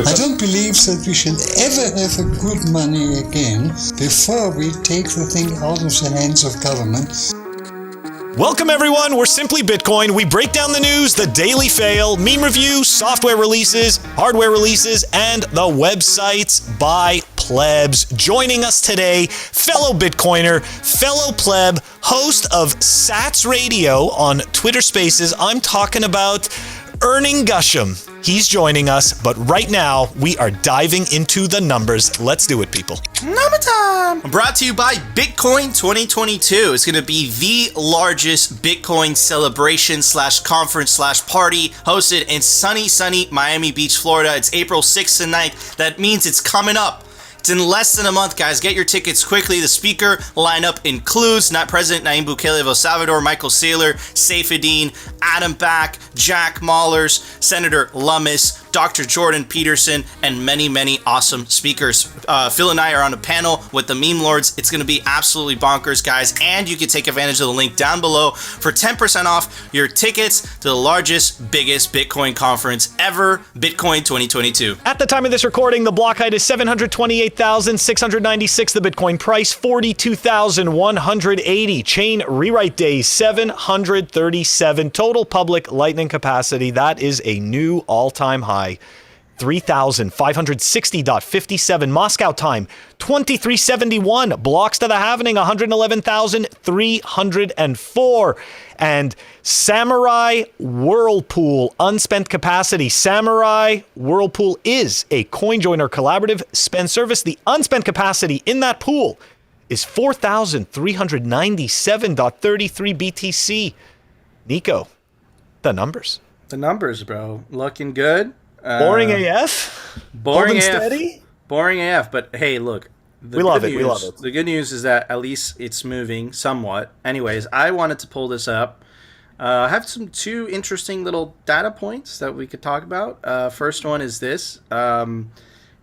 I don't believe that we should ever have a good money again before we take the thing out of the hands of government. Welcome everyone, we're Simply Bitcoin. We break down the news, the daily fail, meme review, software releases, hardware releases, and the websites by plebs. Joining us today, fellow Bitcoiner, fellow pleb, host of Sats Radio on Twitter Spaces. I'm talking about UrningUshem. He's joining us, but right now we are diving into the numbers. Let's do it, people. Number time! Brought to you by Bitcoin 2022. It's going to be the largest Bitcoin celebration / conference / party hosted in sunny Miami Beach, Florida. It's April 6th and 9th. That means it's coming up. It's in less than a month, guys. Get your tickets quickly. The speaker lineup includes President Nayib Bukele of El Salvador, Michael Saylor, Saifedean, Adam Back, Jack Mallers, Senator Lummis, Dr. Jordan Peterson, and many awesome speakers. Phil and I are on a panel with the meme lords. It's going to be absolutely bonkers, guys. And you can take advantage of the link down below for 10% off your tickets to the largest, biggest Bitcoin conference ever, Bitcoin 2022. At the time of this recording, the block height is 728,696. The Bitcoin price, 42,180. Chain rewrite days, 737. Total public lightning capacity, that is a new all-time high. 3,560.57. Moscow time, 2371. Blocks to the halvening, 111,304. And Samurai Whirlpool, unspent capacity. Samurai Whirlpool is a CoinJoiner collaborative spend service. The unspent capacity in that pool is 4,397.33 BTC. Nico, the numbers. The numbers, bro. Looking good. Boring AF? Boring AF. Steady? Boring AF, but hey, look. We love it. The good news is that at least it's moving somewhat. Anyways, I wanted to pull this up. I have two interesting little data points that we could talk about. First one is this. One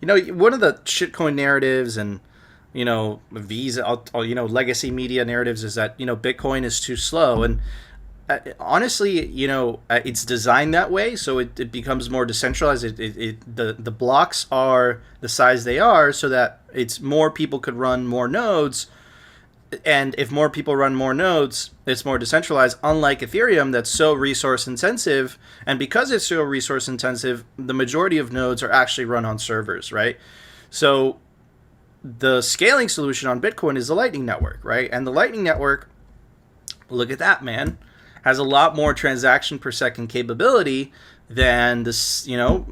of the shitcoin narratives and, Visa, legacy media narratives is that, Bitcoin is too slow. And honestly, it's designed that way, so it becomes more decentralized. The blocks are the size they are, so that it's more people could run more nodes, and if more people run more nodes, it's more decentralized. Unlike Ethereum, that's so resource intensive, and because it's so resource intensive, the majority of nodes are actually run on servers, right? So the scaling solution on Bitcoin is the Lightning Network, right? And the Lightning Network, look at that, man, has a lot more transaction per second capability than this,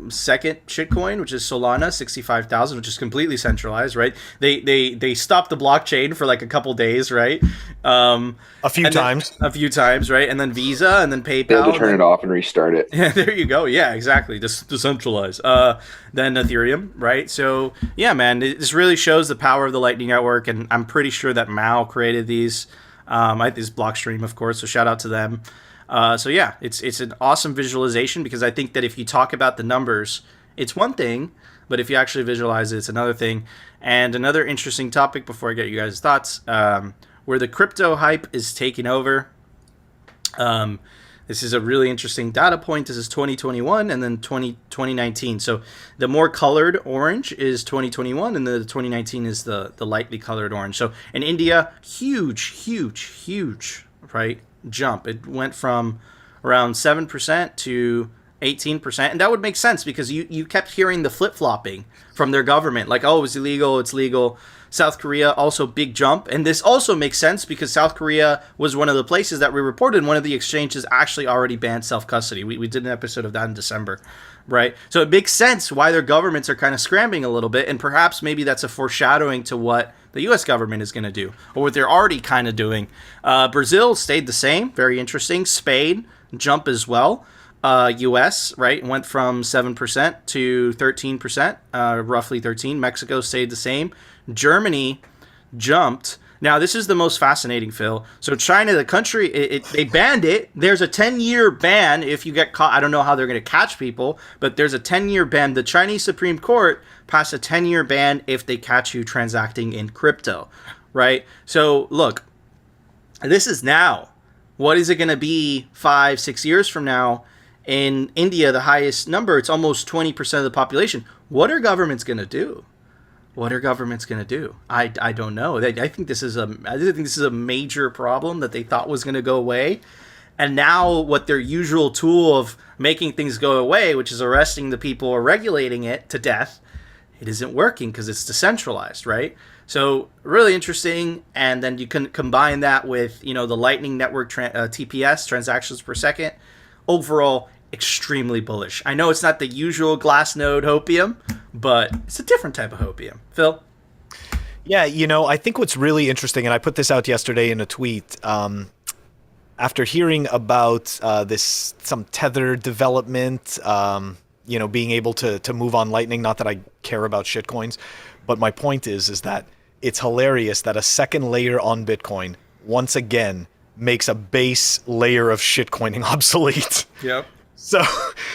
second shitcoin, which is Solana, 65,000, which is completely centralized, right? They stopped the blockchain for like a couple days, right? A few times, right? And then Visa, and then PayPal. They had to turn it off and restart it. Yeah, there you go. Yeah, exactly. Just decentralized. Then Ethereum, right? So yeah, man, this really shows the power of the Lightning Network, and I'm pretty sure that Mao created these. This Blockstream, of course, so shout out to them. So yeah, it's an awesome visualization, because I think that if you talk about the numbers, it's one thing, but if you actually visualize it, it's another thing. And another interesting topic before I get you guys' thoughts, where the crypto hype is taking over. This is a really interesting data point. This is 2021 and then 2019. So the more colored orange is 2021, and the 2019 is the lightly colored orange. So in India, huge, right, jump. It went from around 7% to 18%. And that would make sense, because you kept hearing the flip-flopping from their government. Like, oh, it's illegal, it's legal. South Korea, also big jump. And this also makes sense because South Korea was one of the places that we reported one of the exchanges actually already banned self-custody. We did an episode of that in December, right? So it makes sense why their governments are kind of scrambling a little bit, and perhaps maybe that's a foreshadowing to what the U.S. government is going to do, or what they're already kind of doing. Brazil stayed the same, very interesting. Spain, jump as well. U.S., right, went from 7% to 13%, roughly 13. Mexico stayed the same. Germany jumped. Now, this is the most fascinating, Phil. So China, the country, they banned it. There's a 10-year ban if you get caught. I don't know how they're going to catch people, but there's a 10-year ban. The Chinese Supreme Court passed a 10-year ban if they catch you transacting in crypto, right? So, look, this is now. What is it going to be 5-6 years from now? In India, the highest number, it's almost 20% of the population. What are governments going to do? What are governments going to do? I don't know. I think this is a major problem that they thought was going to go away. And now what their usual tool of making things go away, which is arresting the people or regulating it to death, it isn't working because it's decentralized, right? So really interesting. And then you can combine that with, the Lightning Network TPS, transactions per second. Overall, extremely bullish. I know it's not the usual Glassnode hopium, but it's a different type of hopium. Phil? Yeah, I think what's really interesting, and I put this out yesterday in a tweet, after hearing about some Tether development, being able to move on Lightning, not that I care about shitcoins, but my point is that it's hilarious that a second layer on Bitcoin, once again, makes a base layer of shitcoining obsolete. Yep. So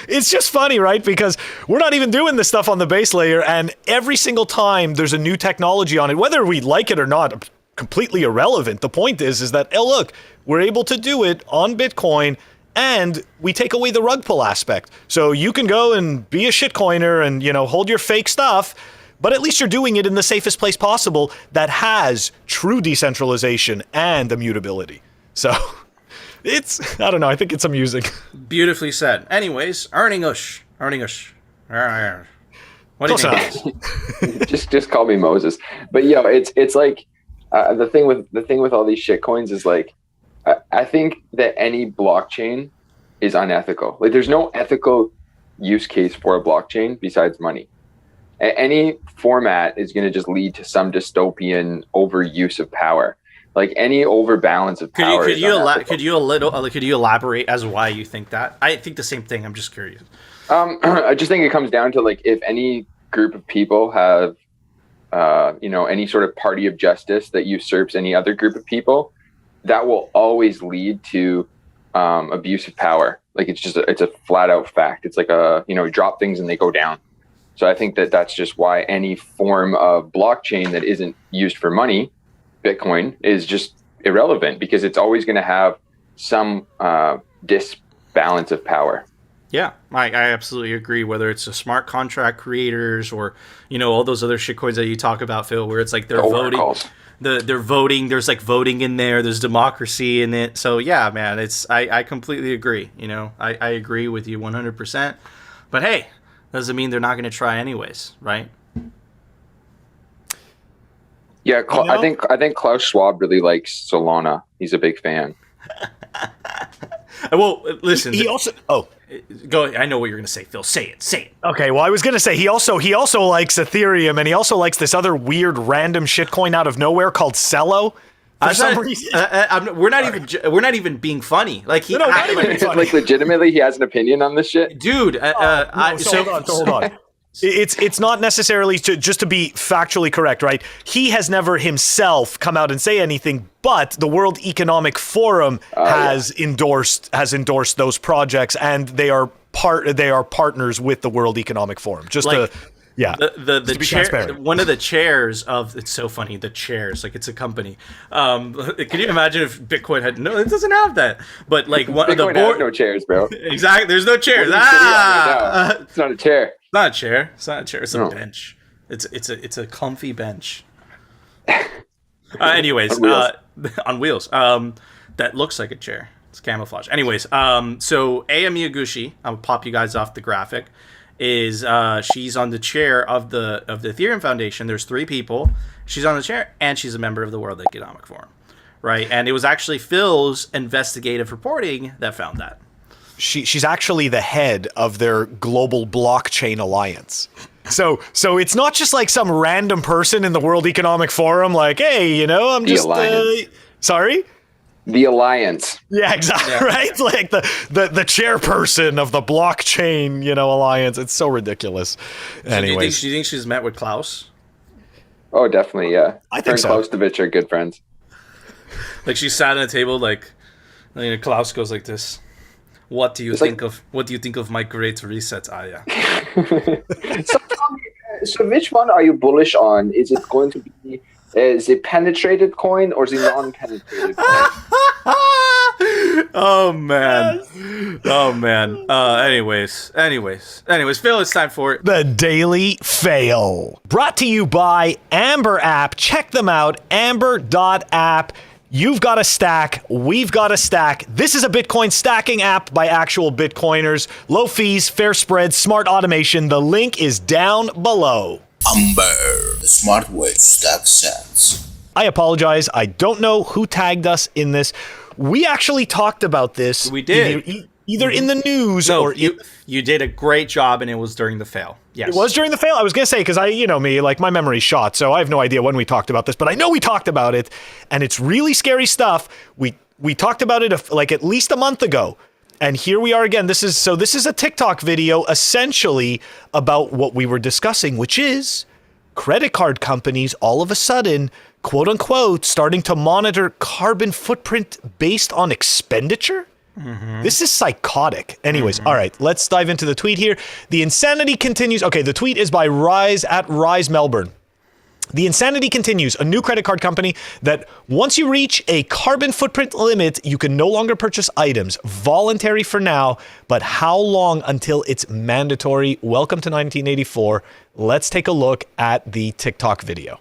it's just funny, right? Because we're not even doing this stuff on the base layer, and every single time there's a new technology on it, whether we like it or not, completely irrelevant. The point is that, oh, look, we're able to do it on Bitcoin, and we take away the rug pull aspect. So you can go and be a shitcoiner and, hold your fake stuff, but at least you're doing it in the safest place possible that has true decentralization and immutability. So I don't know, I think it's amusing. Beautifully said. Anyways, UrningUshem. What do you think? just call me Moses. But it's like the thing with all these shit coins is like I think that any blockchain is unethical. Like there's no ethical use case for a blockchain besides money. Any format is going to just lead to some dystopian overuse of power. Like any overbalance of power. Could you elaborate as why you think that? I think the same thing. I'm just curious. I just think it comes down to like if any group of people have, any sort of party of justice that usurps any other group of people, that will always lead to abuse of power. Like it's a flat out fact. It's like drop things and they go down. So I think that's just why any form of blockchain that isn't used for money, Bitcoin, is just irrelevant because it's always going to have some disbalance of power. Yeah, I absolutely agree. Whether it's the smart contract creators or, all those other shitcoins that you talk about, Phil, where it's like they're voting. They're voting. There's like voting in there. There's democracy in it. So yeah, man, I completely agree. I agree with you 100%. But hey, doesn't mean they're not going to try anyways, right? Yeah, I think Klaus Schwab really likes Solana. He's a big fan. Well, listen. He also. Go. I know what you're going to say, Phil. Say it. Okay. Well, I was going to say he also likes Ethereum, and he also likes this other weird random shitcoin out of nowhere called Cello. For some reason. We're not even being funny. Like not even being funny. Like legitimately, he has an opinion on this shit, dude. Hold on. It's not necessarily to be factually correct, right? He has never himself come out and say anything, but the World Economic Forum has endorsed those projects, and they are partners with the World Economic Forum. The be chair, transparent. one of the chairs of it's so funny. The chairs, like it's a company. Can you imagine if Bitcoin had no? It doesn't have that. But like one of the board, has no chairs, bro. Exactly. There's no chairs. It's not a chair. It's not a chair. It's a bench. It's a comfy bench. Anyways, on wheels. That looks like a chair. It's camouflage. Anyways, so Aya Miyaguchi, I'll pop you guys off the graphic. Is she's on the chair of the Ethereum Foundation. There's 3 people. She's on the chair, and she's a member of the World Economic Forum, right? And it was actually Phil's investigative reporting that found that. She's actually the head of their global blockchain alliance. So it's not just like some random person in the World Economic Forum, like, hey, I'm just sorry. The alliance. Yeah, exactly. Yeah. Right? Like the chairperson of the blockchain, alliance. It's so ridiculous. Anyways. Do you think she's met with Klaus? Oh, definitely, yeah. I think so. Klaus Dovich are good friends. Like she sat at a table, like Klaus goes like this. What do you think of my great reset, Aya? So which one are you bullish on? Is it going to be the penetrated coin or the non-penetrated coin? Oh man, Oh man. Anyways, Phil, it's time for it. The Daily Fail. Brought to you by Amber App. Check them out, amber.app. You've got a stack. We've got a stack. This is a Bitcoin stacking app by actual Bitcoiners. Low fees, fair spreads, smart automation. The link is down below. Amber, the smart way to stack sats. I apologize. I don't know who tagged us in this. We actually talked about this. We did. Either in the news or... You did a great job, and it was during the fail. Yes. It was during the fail? I was going to say, because me, like, my memory's shot, so I have no idea when we talked about this, but I know we talked about it, and it's really scary stuff. We talked about it, like, at least a month ago, and here we are again. This is a TikTok video, essentially, about what we were discussing, which is credit card companies all of a sudden, quote unquote, starting to monitor carbon footprint based on expenditure. Mm-hmm. This is psychotic. Anyways, all right, let's dive into the tweet here. The insanity continues. Okay, the tweet is by Rise Melbourne. The insanity continues. A new credit card company that once you reach a carbon footprint limit, you can no longer purchase items. Voluntary for now, but how long until it's mandatory? Welcome to 1984. Let's take a look at the TikTok video.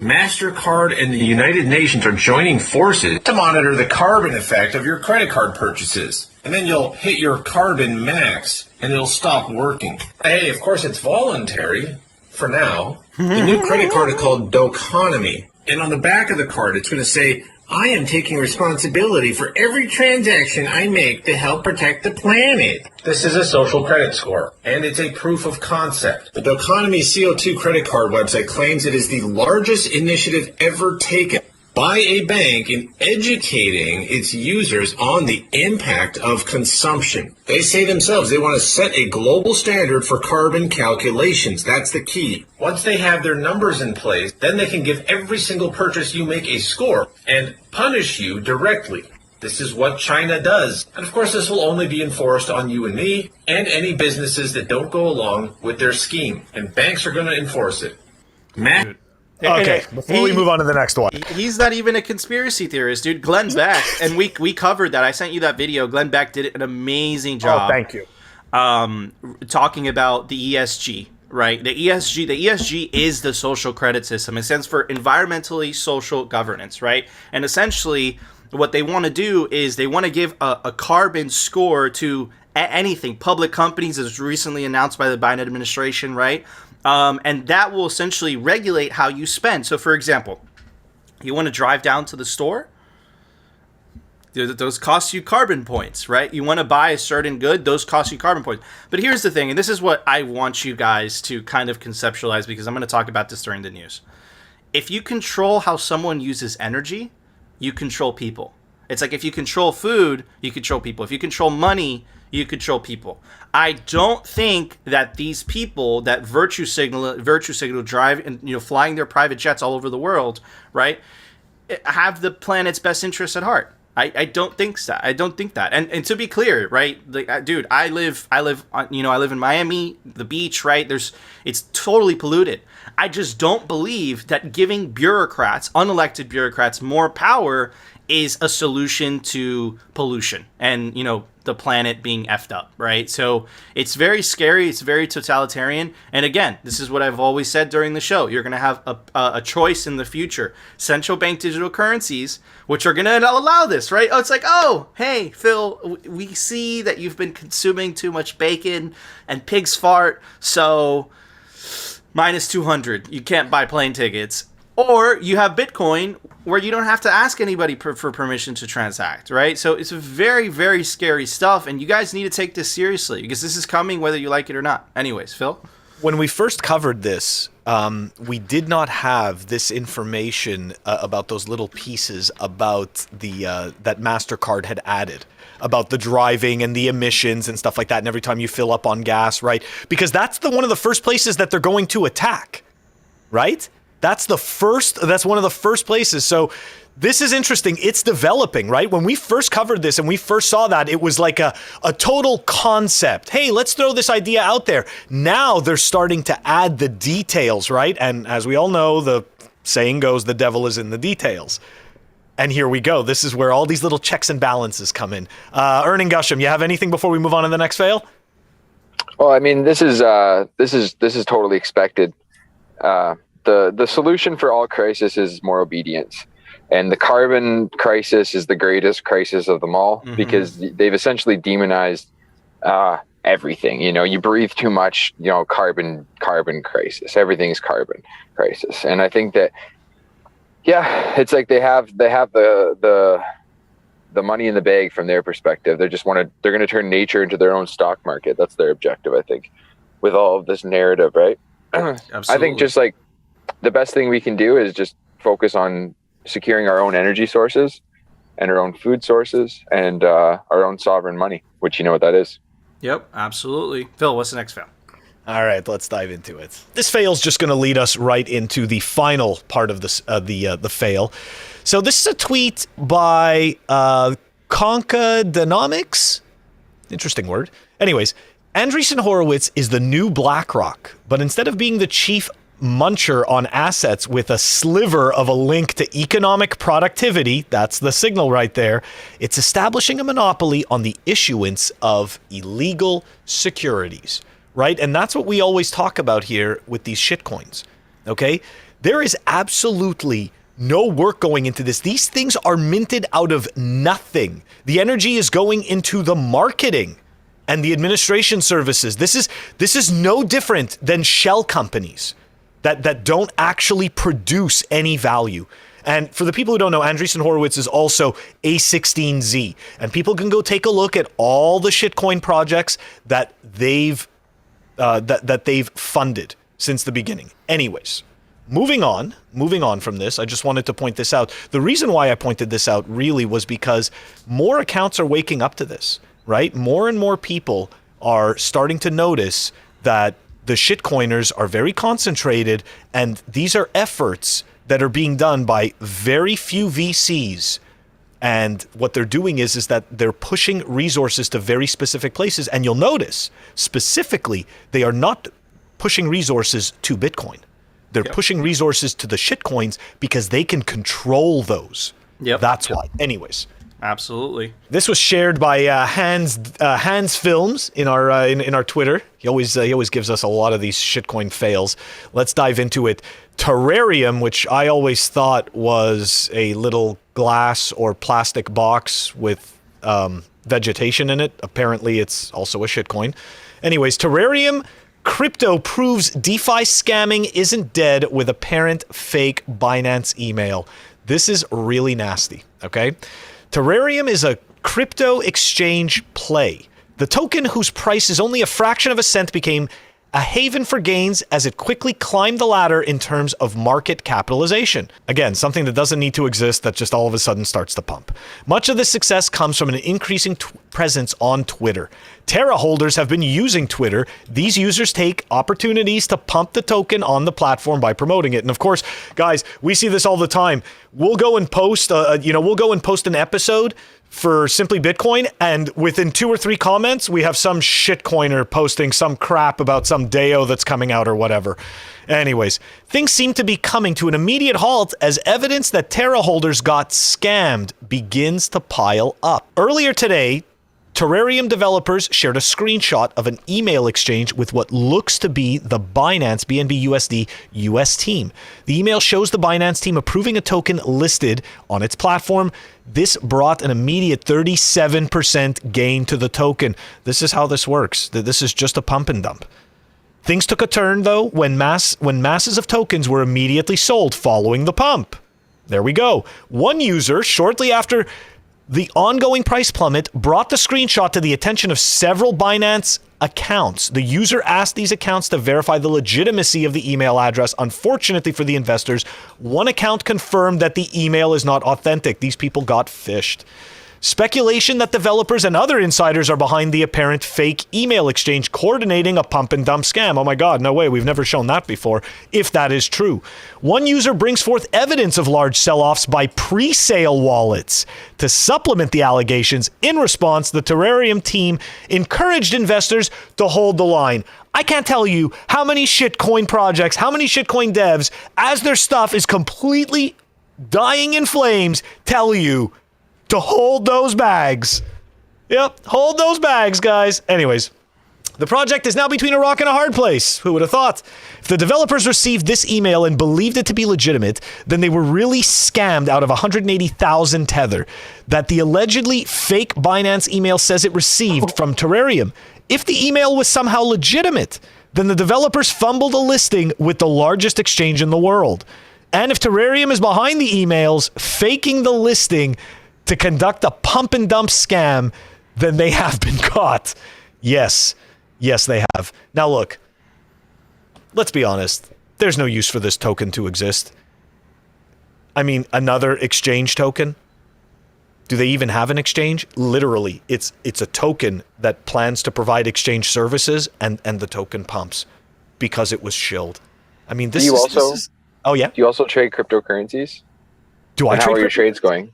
MasterCard and the United Nations are joining forces to monitor the carbon effect of your credit card purchases. And then you'll hit your carbon max and it'll stop working. Hey, of course it's voluntary for now. The new credit card is called Doconomy. And on the back of the card, it's going to say, I am taking responsibility for every transaction I make to help protect the planet. This is a social credit score, and it's a proof of concept. The Doconomy CO2 credit card website claims it is the largest initiative ever taken by a bank in educating its users on the impact of consumption. They say themselves they want to set a global standard for carbon calculations. That's the key. Once they have their numbers in place, then they can give every single purchase you make a score and punish you directly. This is what China does. And of course, this will only be enforced on you and me and any businesses that don't go along with their scheme. And banks are going to enforce it. Okay, before we move on to the next one. He's not even a conspiracy theorist, dude. Glenn Beck, and we covered that. I sent you that video. Glenn Beck did an amazing job. Oh, thank you. Talking about the ESG, right? The ESG is the social credit system. It stands for environmentally social governance, right? And essentially, what they want to do is they want to give a carbon score to anything. Public companies, as recently announced by the Biden administration, right? And that will essentially regulate how you spend. So, for example, you want to drive down to the store? Those cost you carbon points, right? You want to buy a certain good? Those cost you carbon points. But here's the thing, and this is what I want you guys to kind of conceptualize, because I'm going to talk about this during the news. If you control how someone uses energy, you control people. It's like if you control food, you control people. If you control money, you control people. I don't think that these people that virtue signal drive and flying their private jets all over the world, right, have the planet's best interests at heart. I don't think that. I don't think that. And to be clear, right, dude, I live in Miami, the beach, right? It's totally polluted. I just don't believe that giving bureaucrats, unelected bureaucrats, more power is a solution to pollution and, the planet being effed up, right? So it's very scary. It's very totalitarian. And again, this is what I've always said during the show. You're going to have a choice in the future. Central bank digital currencies, which are going to allow this, right? Oh, it's like, oh, hey, Phil, we see that you've been consuming too much bacon and pig's fart, so minus 200. You can't buy plane tickets. Or you have Bitcoin where you don't have to ask anybody for permission to transact, right? So it's very, very scary stuff, and you guys need to take this seriously because this is coming whether you like it or not. Anyways, Phil? When we first covered this, we did not have this information about those little pieces about that MasterCard had added, about the driving and the emissions and stuff like that, and every time you fill up on gas, right? Because that's one of the first places that they're going to attack, right? That's one of the first places. So this is interesting. It's developing, right? When we first covered this and we first saw that, it was like a total concept. Hey, let's throw this idea out there. Now they're starting to add the details, right? And as we all know, the saying goes, the devil is in the details. And here we go. This is where all these little checks and balances come in. UrningUshem, you have anything before we move on to the next fail? Well, I mean, this is totally expected. The solution for all crisis is more obedience, and the carbon crisis is the greatest crisis of them all because they've essentially demonized everything. You breathe too much, carbon crisis. Everything's carbon crisis, and I think that it's like they have the money in the bag from their perspective. They're going to turn nature into their own stock market. That's their objective, I think, with all of this narrative, right? Absolutely. I think just like the best thing we can do is just focus on securing our own energy sources and our own food sources and our own sovereign money, which you know what that is. Yep, absolutely. Phil, what's the next fail? All right, let's dive into it. This fail's just going to lead us right into the final part of this, the fail. So this is a tweet by Concadenomics. Interesting word. Anyways, Andreessen Horowitz is the new BlackRock, but instead of being the chief muncher on assets with a sliver of a link to economic productivity, that's the signal right there, it's establishing a monopoly on the issuance of illegal securities, right? And that's what we always talk about here with these shitcoins, okay? There is absolutely no work going into this. These things are minted out of nothing. The energy is going into the marketing and the administration services. This is no different than shell companies that don't actually produce any value. And for the people who don't know, Andreessen Horowitz is also A16Z. And people can go take a look at all the shitcoin projects that they've funded since the beginning. Anyways, moving on from this, I just wanted to point this out. The reason why I pointed this out really was because more accounts are waking up to this, right? More and more people are starting to notice that the shitcoiners are very concentrated, and these are efforts that are being done by very few VCs. And what they're doing is that they're pushing resources to very specific places. And you'll notice, specifically, they are not pushing resources to Bitcoin. They're pushing resources to the shitcoins because they can control those. That's why. Anyways. Absolutely. This was shared by Hans Films in our Twitter. He always gives us a lot of these shitcoin fails. Let's dive into it. Terrarium, which I always thought was a little glass or plastic box with vegetation in it. Apparently, it's also a shitcoin. Anyways, Terrarium crypto proves DeFi scamming isn't dead with apparent fake Binance email. This is really nasty. Okay. Terrarium is a crypto exchange play. The token, whose price is only a fraction of a cent, became a haven for gains as it quickly climbed the ladder in terms of market capitalization. Again, something that doesn't need to exist that just all of a sudden starts to pump. Much of this success comes from an increasing presence on Twitter. Terra holders have been using Twitter. These users take opportunities to pump the token on the platform by promoting it. And of course, guys, we see this all the time. We'll go and post, an episode for Simply Bitcoin, and within 2 or 3 comments, we have some shitcoiner posting some crap about some DAO that's coming out or whatever. Anyways, things seem to be coming to an immediate halt as evidence that Terra holders got scammed begins to pile up. Earlier today, Terrarium developers shared a screenshot of an email exchange with what looks to be the Binance BNB USD US team. The email shows the Binance team approving a token listed on its platform. This brought an immediate 37% gain to the token. This is how this works. This is just a pump and dump. Things took a turn, though, when masses of tokens were immediately sold following the pump. There we go. One user, shortly after the ongoing price plummet, brought the screenshot to the attention of several Binance accounts. The user asked these accounts to verify the legitimacy of the email address. Unfortunately for the investors, one account confirmed that the email is not authentic. These people got phished. Speculation that developers and other insiders are behind the apparent fake email exchange coordinating a pump and dump scam. Oh my God, no way, we've never shown that before, if that is true. One user brings forth evidence of large sell-offs by pre-sale wallets. To supplement the allegations, in response, the Terrarium team encouraged investors to hold the line. I can't tell you how many shitcoin projects, how many shitcoin devs, as their stuff is completely dying in flames tell you to hold those bags. Yep, hold those bags, guys. Anyways, the project is now between a rock and a hard place. Who would have thought? If the developers received this email and believed it to be legitimate, then they were really scammed out of 180,000 Tether that the allegedly fake Binance email says it received from Terrarium. If the email was somehow legitimate, then the developers fumbled a listing with the largest exchange in the world. And if Terrarium is behind the emails, faking the listing to conduct a pump and dump scam, then they have been caught. Yes, they have. Now look, let's be honest. There's no use for this token to exist. I mean, another exchange token? Do they even have an exchange? Literally, it's a token that plans to provide exchange services, and the token pumps because it was shilled. I mean, this is... Oh, yeah? Do you also trade cryptocurrencies? Do I and trade how are your trades going?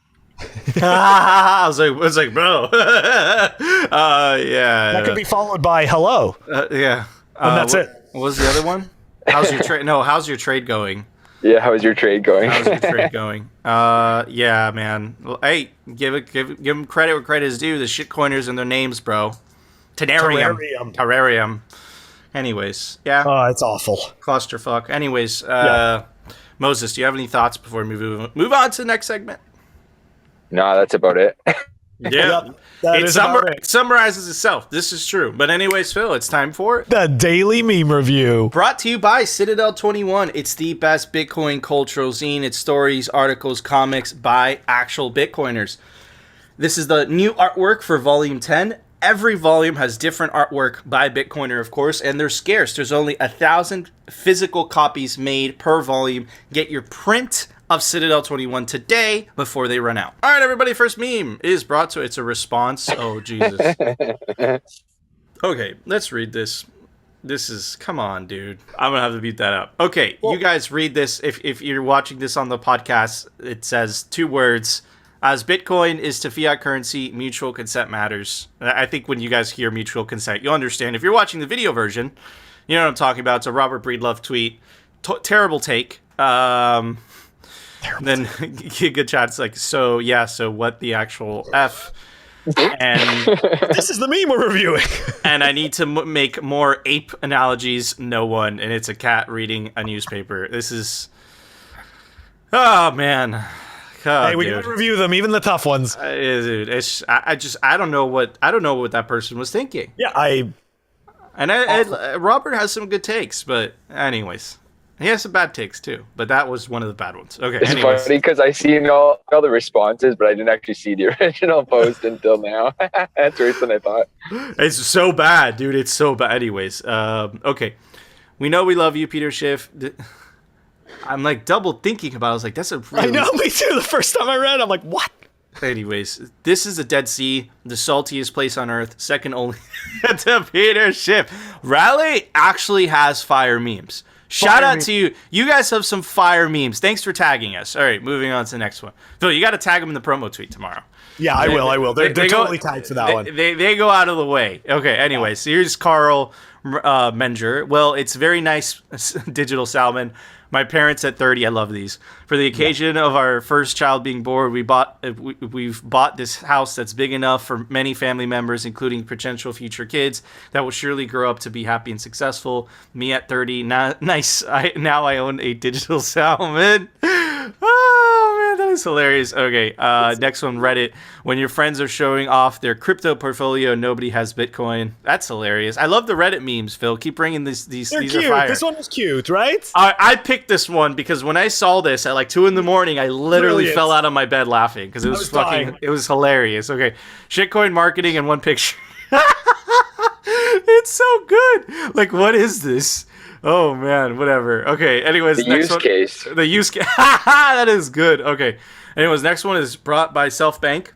I was like, bro. Yeah. That could be followed by hello. Yeah. And that's it. What was the other one? How's your trade? No, how's your trade going? Yeah, how is your trade going? How's your trade going? Yeah, man. Hey, give them credit where credit is due. The shitcoiners and their names, bro. Terrarium. Anyways, yeah. Oh, it's awful. Clusterfuck. Anyways, Moses, do you have any thoughts before we move on to the next segment? No, that's about it. Yeah, it summarizes itself. This is true. But anyways, Phil, it's time for the Daily Meme Review. Brought to you by Citadel 21. It's the best Bitcoin cultural zine. It's stories, articles, comics by actual Bitcoiners. This is the new artwork for Volume 10. Every volume has different artwork by Bitcoiner, of course, and they're scarce. There's only 1,000 physical copies made per volume. Get your print of Citadel 21 today before they run out. All right, everybody, first meme is brought to... It's a response. Oh, Jesus. Okay, let's read this. This is... Come on, dude. I'm going to have to beat that up. Okay, you guys read this. If you're watching this on the podcast, it says 2 words. As Bitcoin is to fiat currency, mutual consent matters. I think when you guys hear mutual consent, you'll understand. If you're watching the video version, you know what I'm talking about. It's a Robert Breedlove tweet. Terrible take. Then good chat. It's like, so what the actual F? And this is the meme we're reviewing. And I need to make more ape analogies. No one. And it's a cat reading a newspaper. This is... Oh, man. God, hey, we can review them, even the tough ones. Dude, I don't know what that person was thinking. Yeah, Robert has some good takes, but anyways, he has some bad takes too. But that was one of the bad ones. Okay, it's funny because I seen all the responses, but I didn't actually see the original post until now. That's worse than I thought. It's so bad, dude. It's so bad. Anyways, okay, we know we love you, Peter Schiff. I'm like double thinking about it. I was like, that's a really... I know, me too. The first time I read it, I'm like, what? Anyways, this is the Dead Sea, the saltiest place on Earth, second only to Peter Schiff. Rally actually has fire memes. Shout out to you. You guys have some fire memes. Thanks for tagging us. All right, moving on to the next one. Phil, you got to tag them in the promo tweet tomorrow. Yeah, I will. They're totally tagged for that one. They go out of the way. Okay, anyways, so here's Carl Menger. Well, it's very nice digital salmon. My parents at 30, I love these. For the occasion of our first child being born, we've bought this house that's big enough for many family members, including potential future kids, that will surely grow up to be happy and successful. Me at 30, nice. Now I own a digital salmon. Oh, man, that is hilarious. Okay, next one, Reddit. When your friends are showing off their crypto portfolio, nobody has Bitcoin. That's hilarious. I love the Reddit memes, Phil. Keep bringing these. They're these cute. Are fire. This one was cute, right? I picked this one because when I saw this at like 2 a.m, I literally fell out of my bed laughing because it it was hilarious. Okay, shitcoin marketing in one picture. It's so good. Like, what is this? Oh man, whatever. Okay, anyways, the use case. The use case. That is good. Okay. Anyways, next one is brought by SelfBank.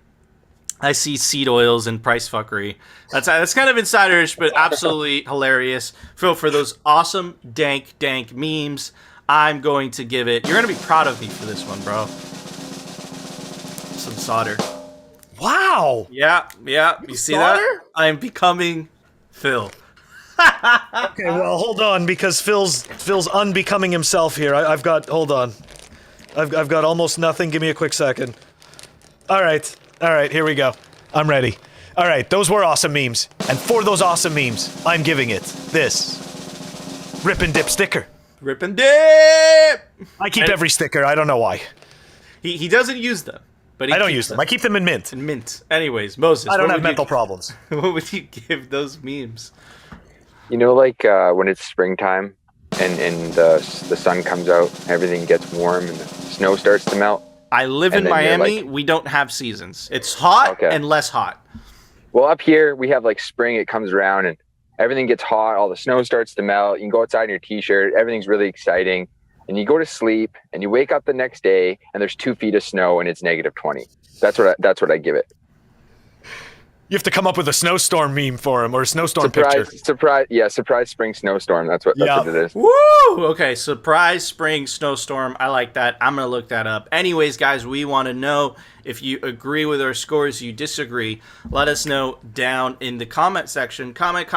I see seed oils and price fuckery. That's kind of insiderish, but absolutely hilarious. Phil, for those awesome dank memes, I'm going to give it... You're going to be proud of me for this one, bro. Some solder. Wow. Yeah. You see that? I'm becoming Phil. Okay, well, hold on, because Phil's unbecoming himself here. I've got... Hold on. I've got almost nothing. Give me a quick second. All right, here we go. I'm ready. All right, those were awesome memes. And for those awesome memes, I'm giving it this Rip and Dip sticker. Rip and dip! I keep every sticker. I don't know why. He doesn't use them. But I don't use them. I keep them in mint. In mint. Anyways, Moses. I don't have mental problems. What would you give those memes? You know, like when it's springtime and the sun comes out, everything gets warm and the snow starts to melt. I live in Miami. We don't have seasons. It's hot and less hot. Well, up here we have like spring. It comes around and everything gets hot. All the snow starts to melt. You can go outside in your t-shirt. Everything's really exciting. And you go to sleep and you wake up the next day and there's 2 feet of snow and it's -20. That's what I give it. You have to come up with a snowstorm meme for him or a snowstorm picture. Surprise spring snowstorm. That's what it is. Woo! Okay, surprise spring snowstorm. I like that. I'm going to look that up. Anyways, guys, we want to know if you agree with our scores, you disagree. Let us know down in the comment section. Comment.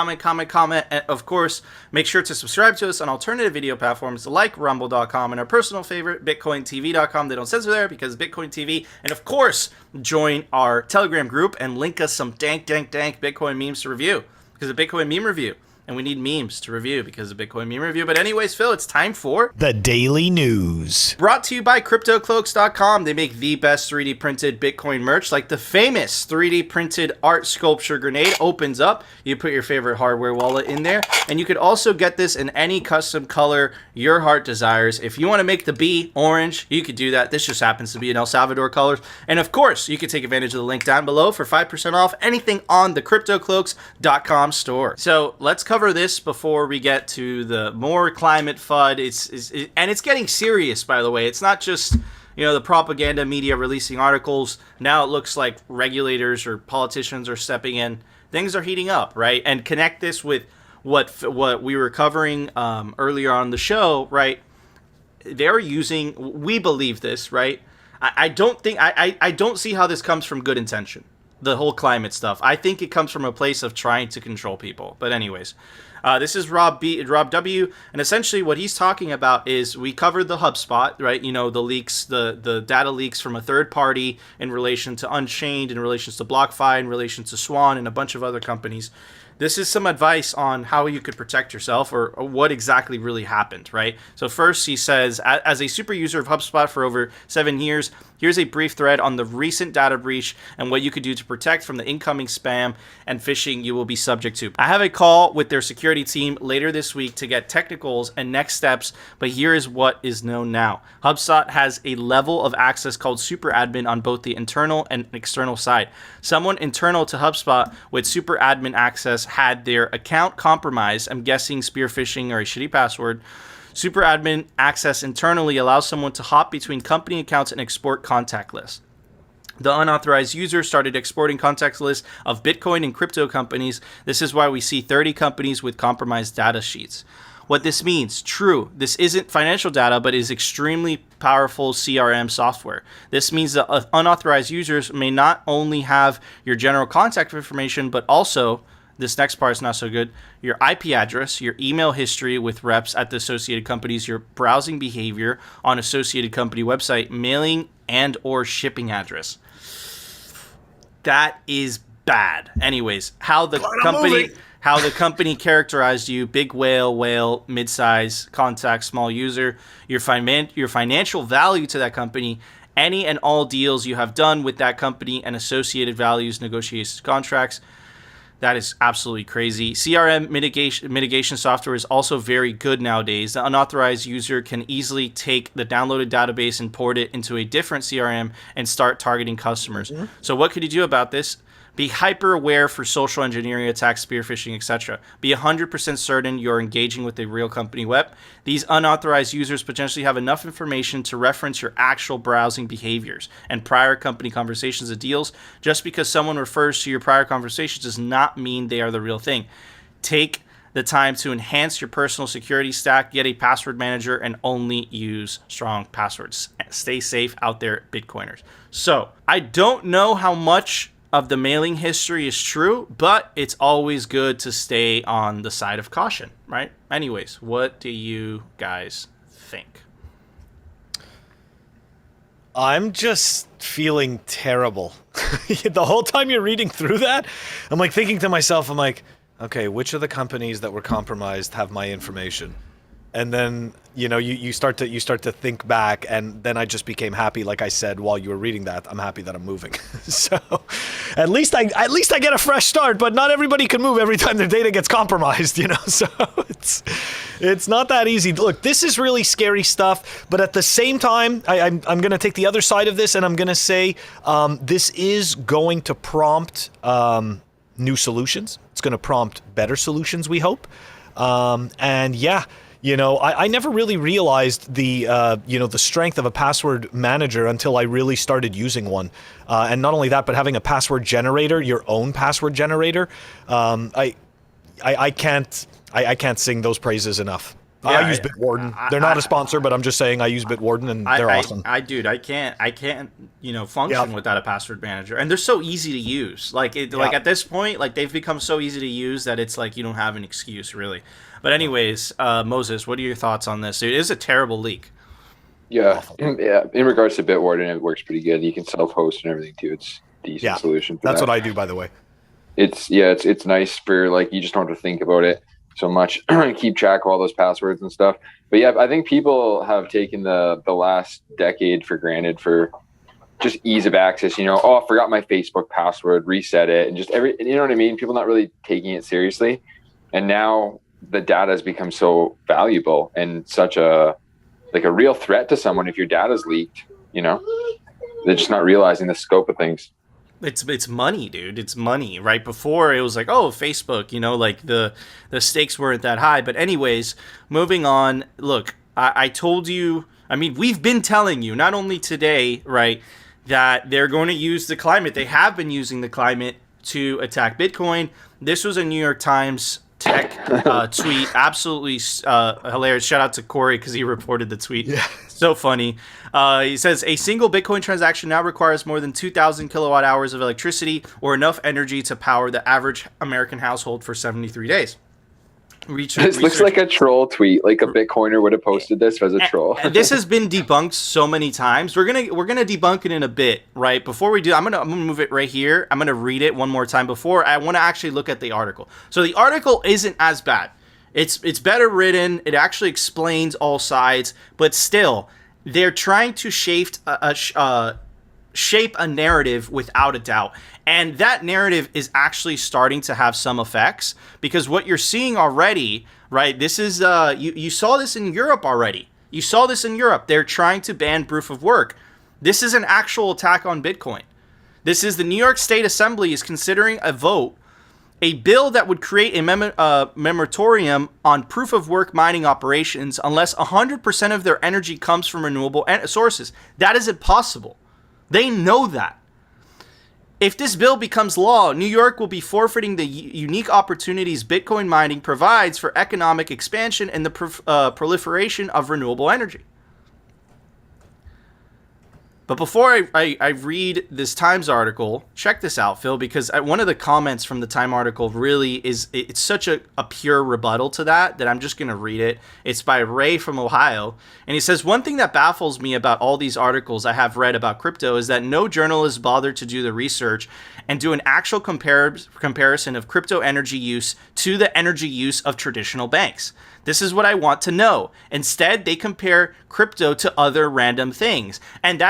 And of course, make sure to subscribe to us on alternative video platforms like rumble.com and our personal favorite, bitcointv.com. They don't censor there because Bitcoin TV. And of course, join our Telegram group and link us some dank Bitcoin memes to review because of Bitcoin meme review. And we need memes to review because of Bitcoin meme review. But anyways, Phil, it's time for the Daily News. Brought to you by CryptoCloaks.com. They make the best 3D printed Bitcoin merch, like the famous 3D printed art sculpture grenade opens up. You put your favorite hardware wallet in there. And you could also get this in any custom color your heart desires. If you want to make the B orange, you could do that. This just happens to be in El Salvador colors. And of course, you can take advantage of the link down below for 5% off anything on the CryptoCloaks.com store. So let's cover this before we get to the more climate FUD. It's getting serious, by the way. It's not just the propaganda media releasing articles. Now it looks like regulators or politicians are stepping in. Things are heating up, right? And connect this with what we were covering earlier on the show, right? They're using. We believe this, right? I don't see how this comes from good intention. The whole climate stuff. I think it comes from a place of trying to control people. But anyways, this is Rob W. And essentially what he's talking about is we covered the HubSpot, right? The leaks, the data leaks from a third party in relation to Unchained, in relation to BlockFi, in relation to Swan, and a bunch of other companies. This is some advice on how you could protect yourself or what exactly really happened, right? So first he says, as a super user of HubSpot for over 7 years, here's a brief thread on the recent data breach and what you could do to protect from the incoming spam and phishing you will be subject to. I have a call with their security team later this week to get technicals and next steps, but here is what is known now. HubSpot has a level of access called super admin on both the internal and external side. Someone internal to HubSpot with super admin access had their account compromised. I'm guessing spear phishing or a shitty password. Super admin access internally allows someone to hop between company accounts and export contact lists. The unauthorized user started exporting contact lists of Bitcoin and crypto companies. This is why we see 30 companies with compromised data sheets. What this means, true, this isn't financial data, but is extremely powerful CRM software. This means that unauthorized users may not only have your general contact information, but also, this next part is not so good, your IP address, your email history with reps at the associated companies, your browsing behavior on associated company website, mailing and or shipping address. That is bad. Anyways, how the company characterized you: big whale, mid-size, contact, small user, your financial value to that company, any and all deals you have done with that company and associated values, negotiations, contracts. That is absolutely crazy. CRM mitigation software is also very good nowadays. The unauthorized user can easily take the downloaded database and port it into a different CRM and start targeting customers. Mm-hmm. So what could you do about this? Be hyper aware for social engineering attacks, spear phishing, etc. Be 100% certain you're engaging with a real company web. These unauthorized users potentially have enough information to reference your actual browsing behaviors and prior company conversations and deals. Just because someone refers to your prior conversations does not mean they are the real thing. Take the time to enhance your personal security stack, get a password manager, and only use strong passwords. Stay safe out there, Bitcoiners. So, I don't know how much of the mailing history is true, but it's always good to stay on the side of caution, right? Anyways, what do you guys think? I'm just feeling terrible. The whole time you're reading through that, I'm like thinking to myself, I'm like, okay, which of the companies that were compromised have my information? And then, you start to think back, and then I just became happy. Like I said, while you were reading that, I'm happy that I'm moving. So at least I get a fresh start, but not everybody can move every time their data gets compromised, So it's not that easy. Look, this is really scary stuff, but at the same time, I'm going to take the other side of this, and I'm going to say this is going to prompt new solutions. It's going to prompt better solutions, we hope. And yeah, I never really realized the strength of a password manager until I really started using one. And not only that, but having a password generator, your own password generator. I can't sing those praises enough. Yeah, I use Bitwarden. They're not a sponsor, but I'm just saying I use Bitwarden, and they're awesome. I can't, function without a password manager, and they're so easy to use. Like at this point, like they've become so easy to use that it's like you don't have an excuse really. But anyways, Moses, what are your thoughts on this? It is a terrible leak. Yeah, yeah. In regards to Bitwarden, it works pretty good. You can self-host and everything too. It's a decent solution. That's what I do, by the way. It's nice for like you just don't have to think about it so much, keep track of all those passwords and stuff. But yeah, I think people have taken the last decade for granted for just ease of access. I forgot my Facebook password, reset it, and just you know what I mean? People not really taking it seriously. And now the data has become so valuable and such a real threat to someone if your data's leaked, they're just not realizing the scope of things. It's money, dude. It's money. Right before it was like, oh, Facebook, like the stakes weren't that high. But anyways, moving on. Look, I told you, we've been telling you, not only today, right, that they're going to use the climate. They have been using the climate to attack Bitcoin. This was a New York Times tech tweet. Absolutely hilarious. Shout out to Corey because he reported the tweet. Yeah. So funny. He says, a single Bitcoin transaction now requires more than 2,000 kilowatt hours of electricity or enough energy to power the average American household for 73 days. This looks like a troll tweet. Like a Bitcoiner would have posted this as a troll. This has been debunked so many times. We're gonna debunk it in a bit, right? Before we do, I'm gonna move it right here. I'm gonna read it one more time before I want to actually look at the article. So the article isn't as bad. It's better written. It actually explains all sides, but still, they're trying to shape a narrative without a doubt. And that narrative is actually starting to have some effects because what you're seeing already, right? This is you saw this in Europe already. You saw this in Europe. They're trying to ban proof of work. This is an actual attack on Bitcoin. This is the New York State Assembly is considering a bill that would create a moratorium on proof of work mining operations unless 100% of their energy comes from renewable sources. That is impossible. They know that. If this bill becomes law, New York will be forfeiting the unique opportunities Bitcoin mining provides for economic expansion and the proliferation of renewable energy. But before I read this Times article, check this out, Phil, because one of the comments from the Time article really it's such a pure rebuttal to that I'm just going to read it. It's by Ray from Ohio. And he says, one thing that baffles me about all these articles I have read about crypto is that no journalist bothered to do the research and do an actual comparison of crypto energy use to the energy use of traditional banks. This is what I want to know. Instead, they compare crypto to other random things. And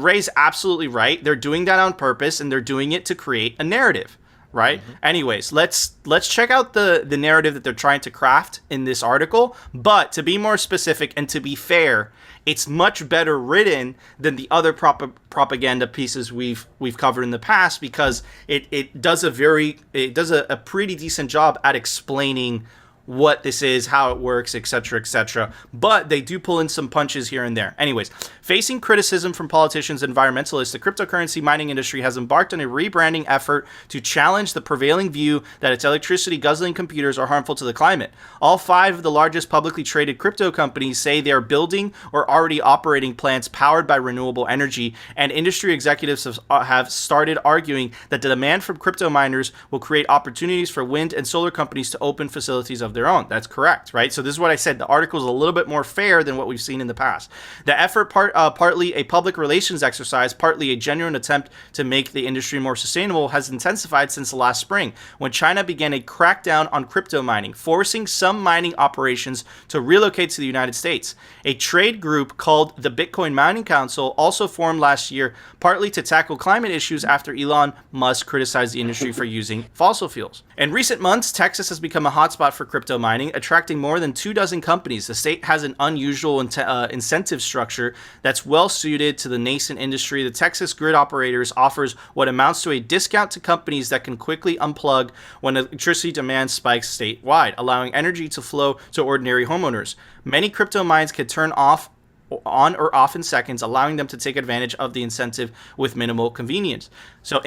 Ray's absolutely right. They're doing that on purpose, and they're doing it to create a narrative, right? Mm-hmm. Anyways, let's check out the narrative that they're trying to craft in this article. But to be more specific and to be fair, it's much better written than the other propaganda pieces we've covered in the past because it does a pretty decent job at explaining what this is, how it works, etc., etc. But they do pull in some punches here and there. Anyways, facing criticism from politicians and environmentalists, the cryptocurrency mining industry has embarked on a rebranding effort to challenge the prevailing view that its electricity guzzling computers are harmful to the climate. All 5 of the largest publicly traded crypto companies say they are building or already operating plants powered by renewable energy, and industry executives have started arguing that the demand from crypto miners will create opportunities for wind and solar companies to open facilities of their own. That's correct, right? So this is what I said. The article is a little bit more fair than what we've seen in the past. The effort, partly a public relations exercise, partly a genuine attempt to make the industry more sustainable, has intensified since last spring, when China began a crackdown on crypto mining, forcing some mining operations to relocate to the United States. A trade group called the Bitcoin Mining Council also formed last year, partly to tackle climate issues after Elon Musk criticized the industry for using fossil fuels. In recent months, Texas has become a hotspot for crypto mining, attracting more than 24 companies. The state has an unusual incentive structure that's well suited to the nascent industry. The Texas Grid Operators offers what amounts to a discount to companies that can quickly unplug when electricity demand spikes statewide, allowing energy to flow to ordinary homeowners. Many crypto mines can turn on or off in seconds, allowing them to take advantage of the incentive with minimal inconvenience. So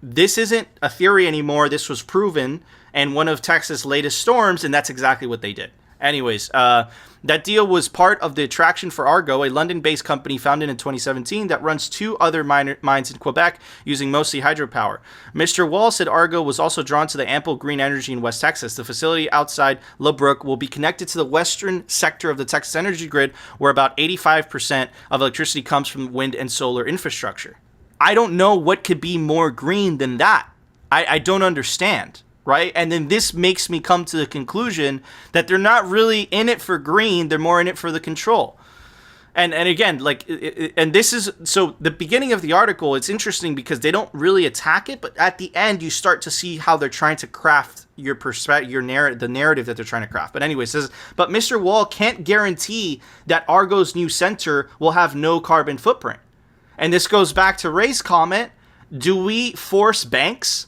this isn't a theory anymore. This was proven in one of Texas' latest storms, and that's exactly what they did. Anyways, that deal was part of the attraction for Argo, a London-based company founded in 2017 that runs 2 other mines in Quebec using mostly hydropower. Mr. Wall said Argo was also drawn to the ample green energy in West Texas. The facility outside LeBrook will be connected to the western sector of the Texas energy grid, where about 85% of electricity comes from wind and solar infrastructure. I don't know what could be more green than that. I don't understand. Right? And then this makes me come to the conclusion that they're not really in it for green. They're more in it for the control. And again, and this is, so the beginning of the article, it's interesting because they don't really attack it, but at the end, you start to see how they're trying to craft your perspective, the narrative that they're trying to craft. But anyway, it says, but Mr. Wall can't guarantee that Argo's new center will have no carbon footprint. And this goes back to Ray's comment. Do we force banks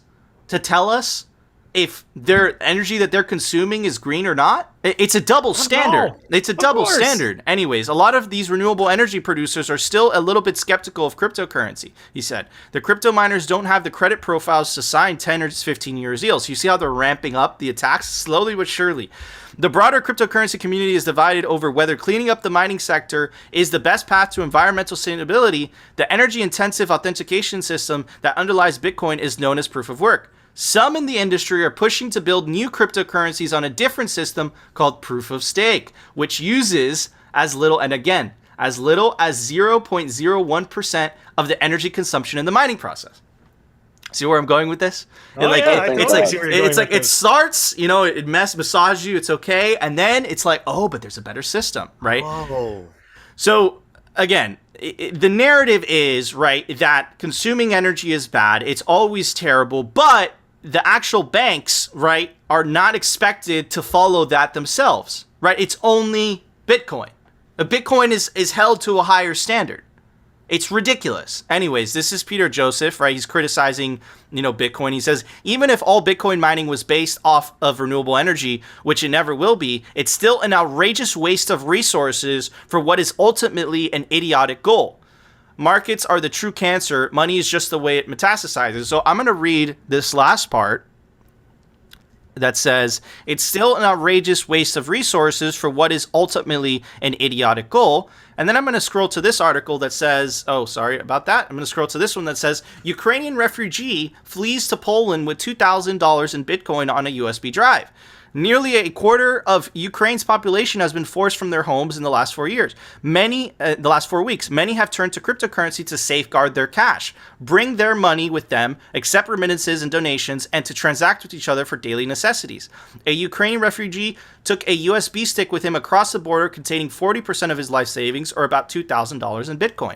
to tell us if their energy that they're consuming is green or not? It's a double standard. It's a double standard. Anyways, a lot of these renewable energy producers are still a little bit skeptical of cryptocurrency, he said. The crypto miners don't have the credit profiles to sign 10 or 15-year deals. So you see how they're ramping up the attacks slowly but surely. The broader cryptocurrency community is divided over whether cleaning up the mining sector is the best path to environmental sustainability. The energy-intensive authentication system that underlies Bitcoin is known as proof of work. Some in the industry are pushing to build new cryptocurrencies on a different system called proof of stake, which uses as little as 0.01% of the energy consumption in the mining process. See where I'm going with this? It starts, it massages you, it's okay, and then it's like, oh, but there's a better system, right? Oh. So again, the narrative is, right, that consuming energy is bad. It's always terrible, but the actual banks, right, are not expected to follow that themselves, right? It's only Bitcoin. Bitcoin is held to a higher standard. It's ridiculous. Anyways, this is Peter Joseph, right? He's criticizing, Bitcoin. He says, even if all Bitcoin mining was based off of renewable energy, which it never will be, it's still an outrageous waste of resources for what is ultimately an idiotic goal. Markets are the true cancer. Money is just the way it metastasizes. So I'm going to read this last part that says, it's still an outrageous waste of resources for what is ultimately an idiotic goal. And then I'm going to scroll to this article that says, oh, sorry about that. I'm going to scroll to this one that says, Ukrainian refugee flees to Poland with $2,000 in Bitcoin on a USB drive. Nearly a quarter of Ukraine's population has been forced from their homes in the last 4 years. The last 4 weeks. Many have turned to cryptocurrency to safeguard their cash, bring their money with them, accept remittances and donations, and to transact with each other for daily necessities. A Ukrainian refugee took a USB stick with him across the border containing 40% of his life savings, or about $2,000 in Bitcoin.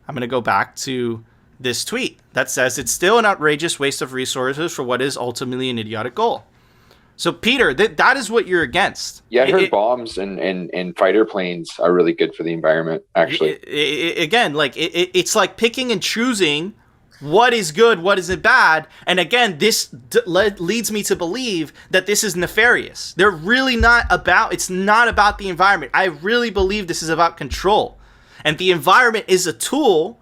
I'm going to go back to this tweet that says, it's still an outrageous waste of resources for what is ultimately an idiotic goal. So, Peter, that is what you're against. Yeah, I heard bombs and fighter planes are really good for the environment, actually. It's like picking and choosing what is good, what isn't bad. And again, this leads me to believe that this is nefarious. They're really it's not about the environment. I really believe this is about control. And the environment is a tool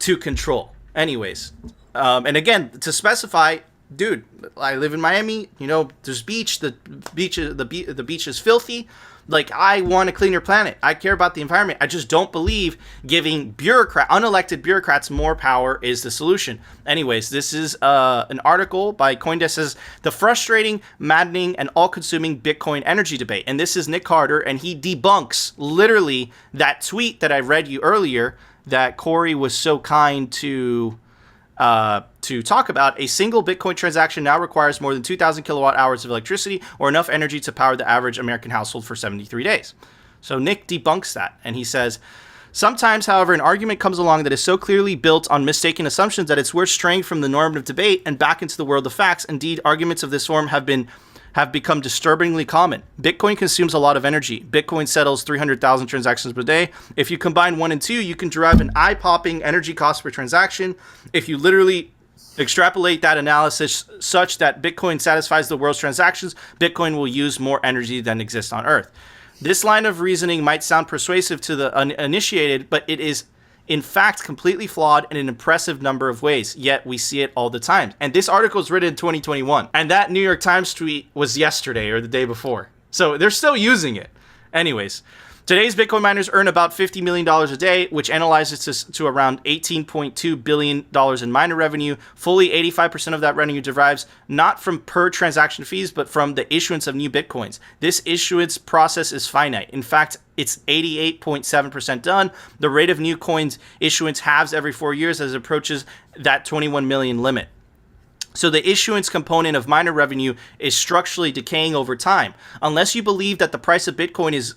to control. Anyways, and again, to specify, dude, I live in Miami. There's beach. The beach is filthy. Like, I want a cleaner planet. I care about the environment. I just don't believe giving unelected bureaucrats more power is the solution. Anyways, this is an article by CoinDesk, says the frustrating, maddening, and all-consuming Bitcoin energy debate. And this is Nick Carter, and he debunks literally that tweet that I read you earlier that Corey was so kind to talk about. A single Bitcoin transaction now requires more than 2,000 kilowatt hours of electricity, or enough energy to power the average American household for 73 days. So Nick debunks that, and he says, sometimes, however, an argument comes along that is so clearly built on mistaken assumptions that it's worth straying from the normative debate and back into the world of facts. Indeed, arguments of this form have become disturbingly common. Bitcoin consumes a lot of energy. Bitcoin settles 300,000 transactions per day. If you combine 1 and 2, you can derive an eye-popping energy cost per transaction. If you literally extrapolate that analysis such that Bitcoin satisfies the world's transactions, Bitcoin will use more energy than exists on Earth. This line of reasoning might sound persuasive to the uninitiated, but it is in fact completely flawed in an impressive number of ways, yet we see it all the time. And this article is written in 2021, and that New York Times tweet was yesterday or the day before. So they're still using it. Anyways, today's Bitcoin miners earn about $50 million a day, which analyzes to around $18.2 billion in miner revenue. Fully 85% of that revenue derives not from per transaction fees, but from the issuance of new Bitcoins. This issuance process is finite. In fact, it's 88.7% done. The rate of new coins issuance halves every 4 years as it approaches that 21 million limit. So the issuance component of miner revenue is structurally decaying over time. Unless you believe that the price of Bitcoin is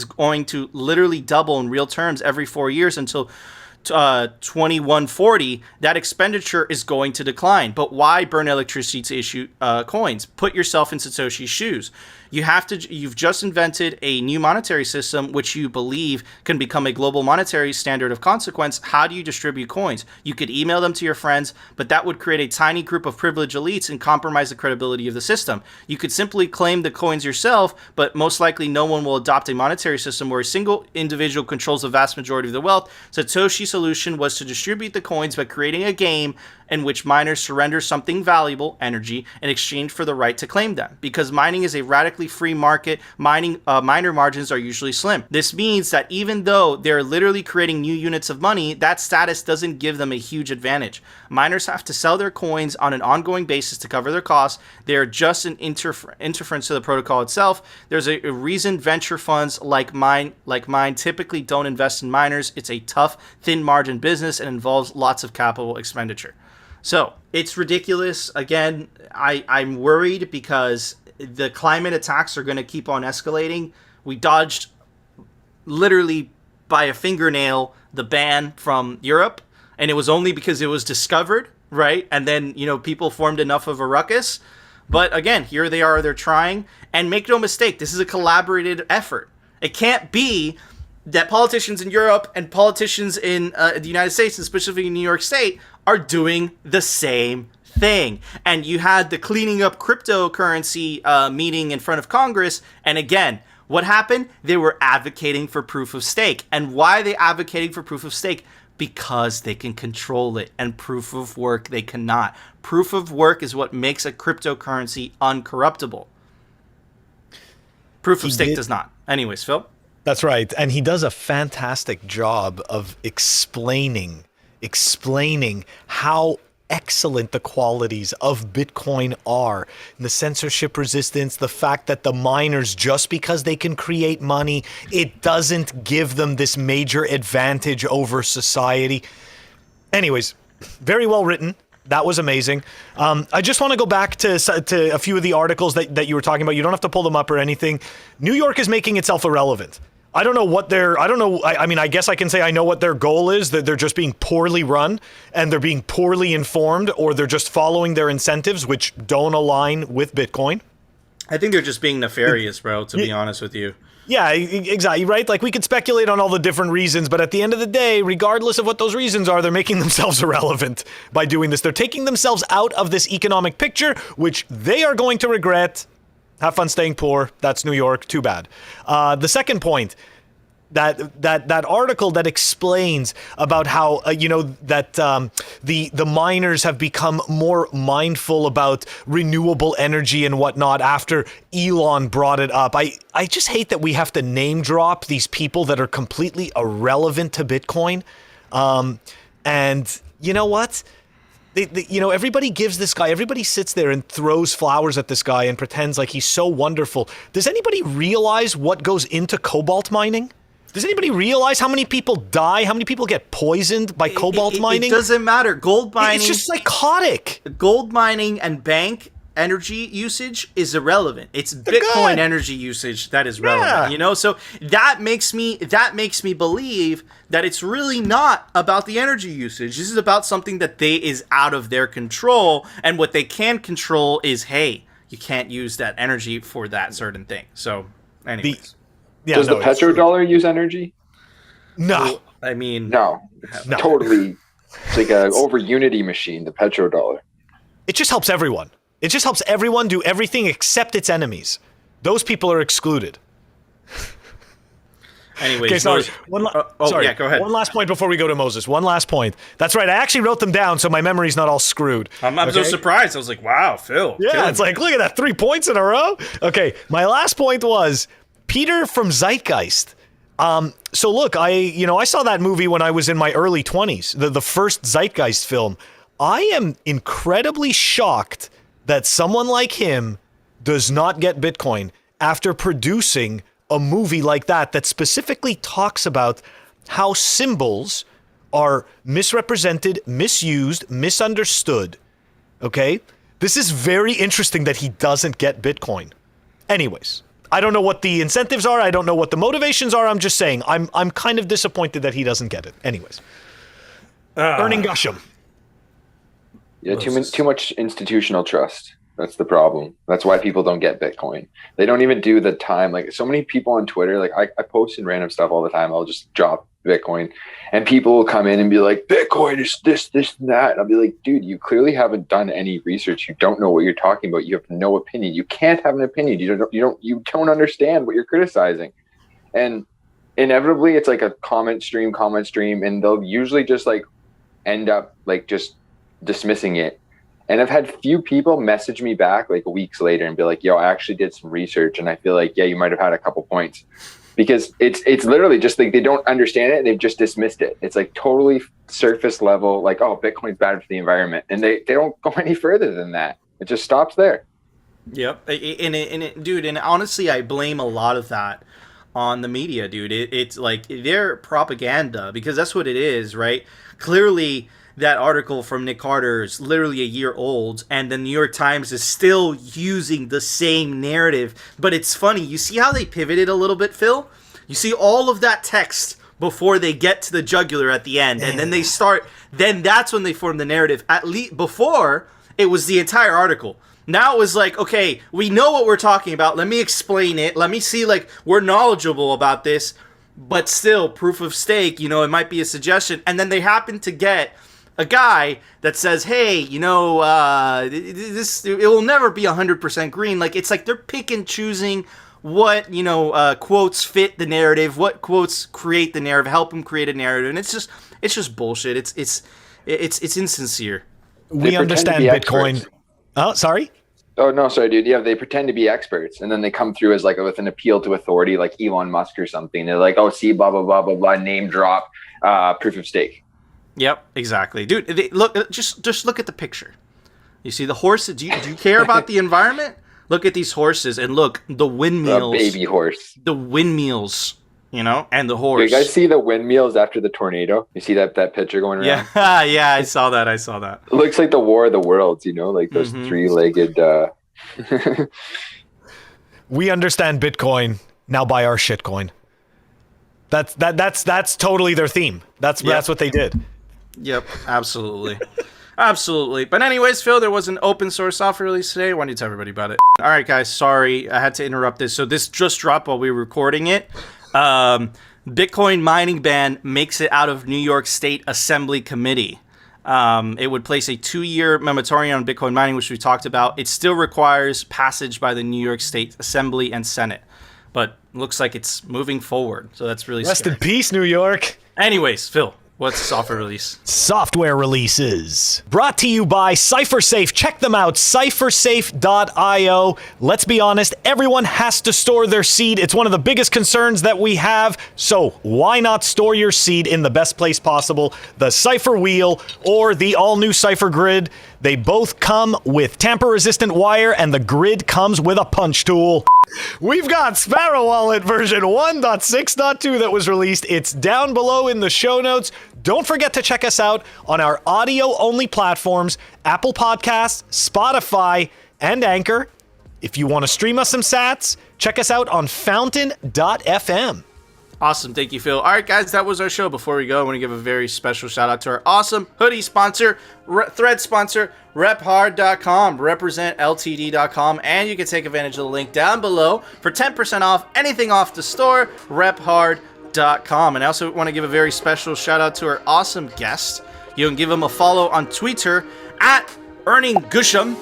going to literally double in real terms every 4 years until 2140, that expenditure is going to decline. But why burn electricity to issue coins? Put yourself in Satoshi's shoes. You've just invented a new monetary system which you believe can become a global monetary standard of consequence. How do you distribute coins? You could email them to your friends, but that would create a tiny group of privileged elites and compromise the credibility of the system. You could simply claim the coins yourself, but most likely no one will adopt a monetary system where a single individual controls the vast majority of the wealth. Satoshi's solution was to distribute the coins by creating a game in which miners surrender something valuable, energy, in exchange for the right to claim them. Because mining is a radically free market, miner margins are usually slim. This means that even though they're literally creating new units of money, that status doesn't give them a huge advantage. Miners have to sell their coins on an ongoing basis to cover their costs. They're just an interference to the protocol itself. There's a reason venture funds like mine typically don't invest in miners. It's a tough, thin margin business and involves lots of capital expenditure. So it's ridiculous. Again, I'm worried because the climate attacks are going to keep on escalating. We dodged literally by a fingernail the ban from Europe, and it was only because it was discovered, right? And then, people formed enough of a ruckus. But again, here they are, they're trying. And make no mistake, this is a collaborated effort. It can't be that politicians in Europe and politicians in the United States, and specifically in New York State, are doing the same thing. And you had the cleaning up cryptocurrency meeting in front of Congress. And again, what happened? They were advocating for proof of stake. And why are they advocating for proof of stake? Because they can control it. And proof of work, they cannot. Proof of work is what makes a cryptocurrency uncorruptible. Proof of stake does not. Anyways, Phil? That's right. And he does a fantastic job of explaining how excellent the qualities of Bitcoin are. The censorship resistance, the fact that the miners, just because they can create money, it doesn't give them this major advantage over society. Anyways, very well written. That was amazing. I just want to go back to a few of the articles that you were talking about. You don't have to pull them up or anything. New York is making itself irrelevant. I don't know. I mean, I guess I can say I know what their goal is, that they're just being poorly run and they're being poorly informed, or they're just following their incentives, which don't align with Bitcoin. I think they're just being nefarious, bro, to be honest with you. Yeah, exactly, right? Like, we could speculate on all the different reasons, but at the end of the day, regardless of what those reasons are, they're making themselves irrelevant by doing this. They're taking themselves out of this economic picture, which they are going to regret. Have fun staying poor. That's New York. Too bad. The second point, that article that explains about how that the miners have become more mindful about renewable energy and whatnot after Elon brought it up. I just hate that we have to name drop these people that are completely irrelevant to Bitcoin. And you know what? Everybody gives this guy, everybody sits there and throws flowers at this guy and pretends like he's so wonderful. Does anybody realize what goes into cobalt mining? Does anybody realize how many people die? How many people get poisoned by cobalt mining? It doesn't matter. Gold mining. It's just psychotic. Gold mining and bank energy usage is irrelevant. It's Bitcoin energy usage that is relevant. So that makes me believe that it's really not about the energy usage. This is about something that is out of their control, and what they can control is, hey, you can't use that energy for that certain thing. So anyways. Does the petrodollar use energy? No. I mean, no. Totally. It's like a over unity machine, the petrodollar. It just helps everyone. It just helps everyone do everything except its enemies. Those people are excluded. Anyways, okay, sorry. Yeah, go ahead. One last point before we go to Moses. One last point. That's right. I actually wrote them down, so my memory's not all screwed. I'm so surprised. I was like, wow, Phil. Yeah, it's like, look at that, 3 points in a row. Okay, my last point was Peter from Zeitgeist. So look, I saw that movie when I was in my early 20s, the first Zeitgeist film. I am incredibly shocked that someone like him does not get Bitcoin after producing a movie like that specifically talks about how symbols are misrepresented, misused, misunderstood. Okay? This is very interesting that he doesn't get Bitcoin. Anyways, I don't know what the incentives are. I don't know what the motivations are. I'm just saying I'm kind of disappointed that he doesn't get it. Anyways. UrningUshem. Yeah, too much institutional trust. That's the problem. That's why people don't get Bitcoin. They don't even do the time. Like, so many people on Twitter, like I post in random stuff all the time. I'll just drop Bitcoin and people will come in and be like, Bitcoin is this, and that. And I'll be like, dude, you clearly haven't done any research. You don't know what you're talking about. You have no opinion. You can't have an opinion. You don't understand what you're criticizing. And inevitably it's like a comment stream, and they'll usually just like end up like just dismissing it. And I've had few people message me back like weeks later and be like, yo, I actually did some research and I feel like, yeah, you might have had a couple points, because it's literally just like they don't understand it and they've just dismissed it. It's like totally surface level, like, oh, Bitcoin's bad for the environment, and they don't go any further than that. It just stops there. Yep. And honestly, I blame a lot of that on the media, dude. It's like their propaganda, because that's what it is, right? Clearly that article from Nick Carter is literally a year old, and the New York Times is still using the same narrative. But it's funny, you see how they pivoted a little bit, Phil? You see all of that text before they get to the jugular at the end, and then they start, then that's when they form the narrative. At least before, it was the entire article. Now it was like, okay, we know what we're talking about, let me explain it, let me see, like, we're knowledgeable about this, but still, proof of stake, it might be a suggestion. And then they happen to get a guy that says, hey, it will never be 100% green. Like, it's like they're pick and choosing what, quotes fit the narrative, what quotes create the narrative, help them create a narrative. And it's just bullshit. It's insincere. We understand Bitcoin. Experts. Oh, sorry? Oh, no, sorry, dude. Yeah, they pretend to be experts, and then they come through as like with an appeal to authority, like Elon Musk or something. They're like, oh, see, blah, blah, blah, blah, blah, name drop, proof of stake. Yep, exactly, dude. Look, just look at the picture. You see the horses. Do you care about the environment? Look at these horses, and look, the windmills. The baby horse. The windmills, and the horse. You guys see the windmills after the tornado? You see that picture going around? Yeah, yeah, I saw that. It looks like the War of the Worlds, like those three-legged. We understand Bitcoin. Now buy our shitcoin. That's totally their theme. That's what they did. Yep, absolutely. Absolutely. But anyways, Phil, there was an open source software release today. Why don't you tell everybody about it? All right, guys, sorry. I had to interrupt this. So this just dropped while we were recording it. Bitcoin mining ban makes it out of New York State Assembly Committee. It would place a 2-year moratorium on Bitcoin mining, which we talked about. It still requires passage by the New York State Assembly and Senate. but looks like it's moving forward. So that's really Rest scary. in peace, New York. Anyways, Phil, what's the software release? Software releases. Brought to you by CipherSafe. Check them out, cyphersafe.io. Let's be honest, everyone has to store their seed. It's one of the biggest concerns that we have. So why not store your seed in the best place possible? The Cypher Wheel or the all-new Cypher Grid. They both come with tamper-resistant wire, and the grid comes with a punch tool. We've got Sparrow Wallet version 1.6.2 that was released. It's down below in the show notes. Don't forget to check us out on our audio-only platforms, Apple Podcasts, Spotify, and Anchor. If you want to stream us some sats, check us out on fountain.fm. Awesome. Thank you, Phil. All right, guys, that was our show. Before we go, I want to give a very special shout out to our awesome hoodie sponsor, thread sponsor, rephard.com, representltd.com, and you can take advantage of the link down below for 10% off anything off the store, rephard.com. And I also want to give a very special shout out to our awesome guest. You can give him a follow on Twitter at UrningUshem.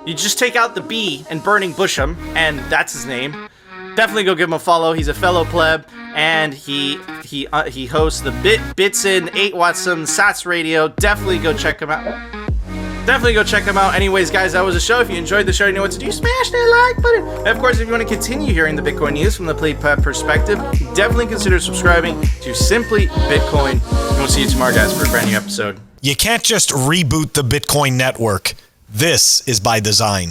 You just take out the B and Burning Busham, and that's his name. Definitely go give him a follow. He's a fellow pleb, and he hosts the Bitsin 8 Watson Sats Radio. Definitely go check him out. Anyways, guys, that was the show. If you enjoyed the show, you know what to do. Smash that like button. And of course, if you want to continue hearing the Bitcoin news from the pleb perspective, definitely consider subscribing to Simply Bitcoin. And we'll see you tomorrow, guys, for a brand new episode. You can't just reboot the Bitcoin network. This is by design.